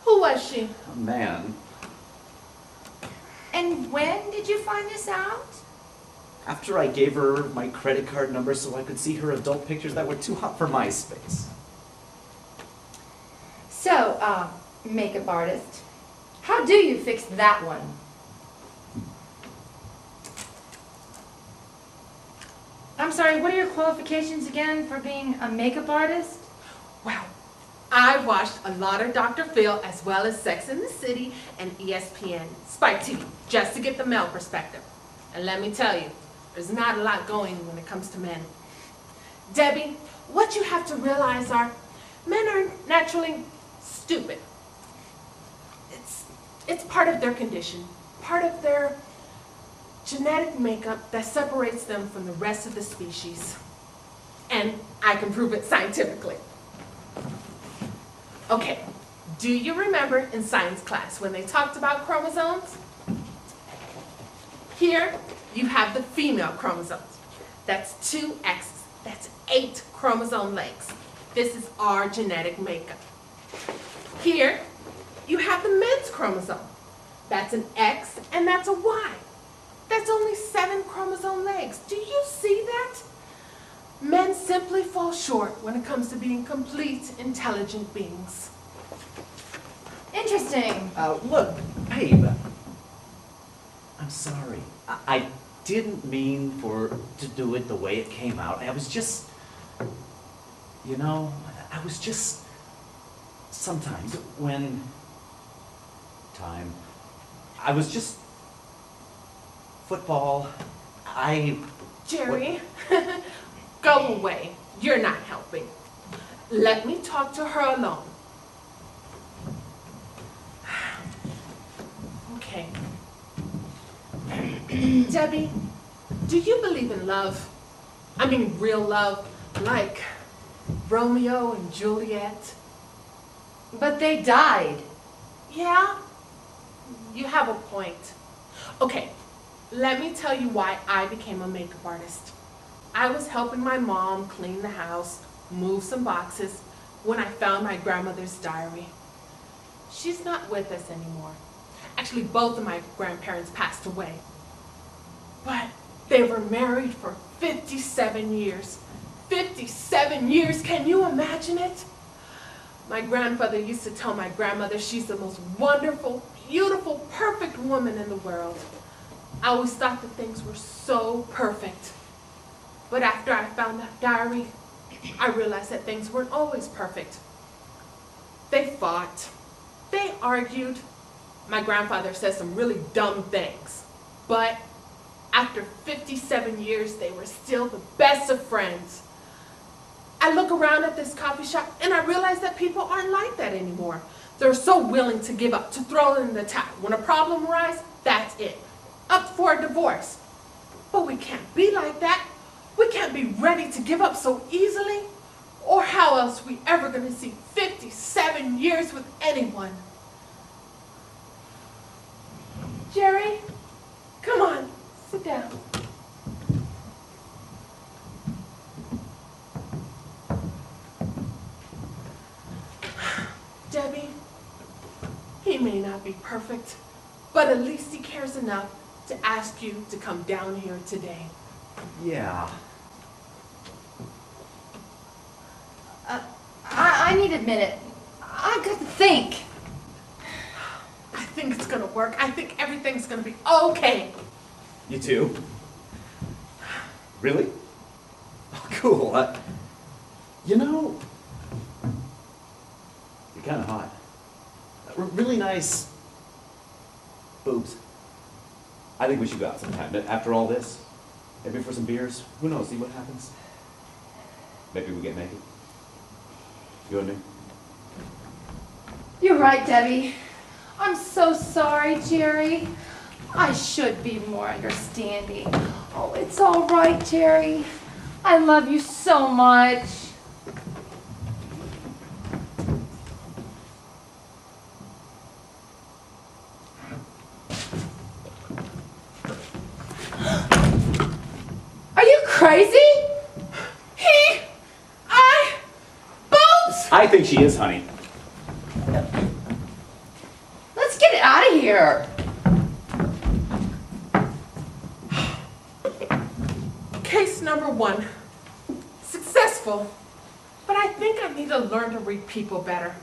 Who was she? A man. And when did you find this out? After I gave her my credit card number so I could see her adult pictures that were too hot for MySpace. So, makeup artist, how do you fix that one? I'm sorry, what are your qualifications again for being a makeup artist? Well, I watched a lot of Dr. Phil as well as Sex and the City and ESPN, Spike TV, just to get the male perspective. And let me tell you, there's not a lot going when it comes to men. Debbie, what you have to realize are men are naturally stupid. It's part of their condition, part of their genetic makeup that separates them from the rest of the species. And I can prove it scientifically. Okay, do you remember in science class when they talked about chromosomes? Here, you have the female chromosomes. That's 2 X's. That's 8 chromosome legs. This is our genetic makeup. Here, you have the men's chromosome. That's an X and that's a Y. That's only 7 chromosome legs. Do you see that? Men simply fall short when it comes to being complete, intelligent beings. Interesting. Look, babe. I'm sorry. I didn't mean to do it the way it came out. I was just, sometimes I was just, football, Jerry, go away. You're not helping. Let me talk to her alone. Okay. Debbie, do you believe in love? I mean real love, like Romeo and Juliet? But they died. Yeah, you have a point. Okay, let me tell you why I became a makeup artist. I was helping my mom clean the house, move some boxes, when I found my grandmother's diary. She's not with us anymore. Actually, both of my grandparents passed away. But they were married for 57 years. 57 years, can you imagine it? My grandfather used to tell my grandmother she's the most wonderful, beautiful, perfect woman in the world. I always thought that things were so perfect. But after I found that diary, I realized that things weren't always perfect. They fought. They argued. My grandfather said some really dumb things. But after 57 years, they were still the best of friends. I look around at this coffee shop and I realize that people aren't like that anymore. They're so willing to give up, to throw in the towel. When a problem arises, that's it. Up for a divorce. But we can't be like that. We can't be ready to give up so easily. Or how else are we ever going to see 57 years with anyone? Jerry, come on, sit down. Debbie, he may not be perfect, but at least he cares enough to ask you to come down here today. yeah. I need a minute. I've got to think. I think it's gonna work. I think everything's gonna be okay. You too? Really? Oh, cool. You're kind of hot. Really nice boobs. I think we should go out sometime. After all this, maybe for some beers. Who knows? See what happens. Maybe we get naked. You and me. You're right, Debbie. I'm so sorry, Jerry. I should be more understanding. Oh, it's all right, Jerry. I love you so much. Are you crazy? Boobs! I think she is, honey. here. Case number 1. Successful. But I think I need to learn to read people better.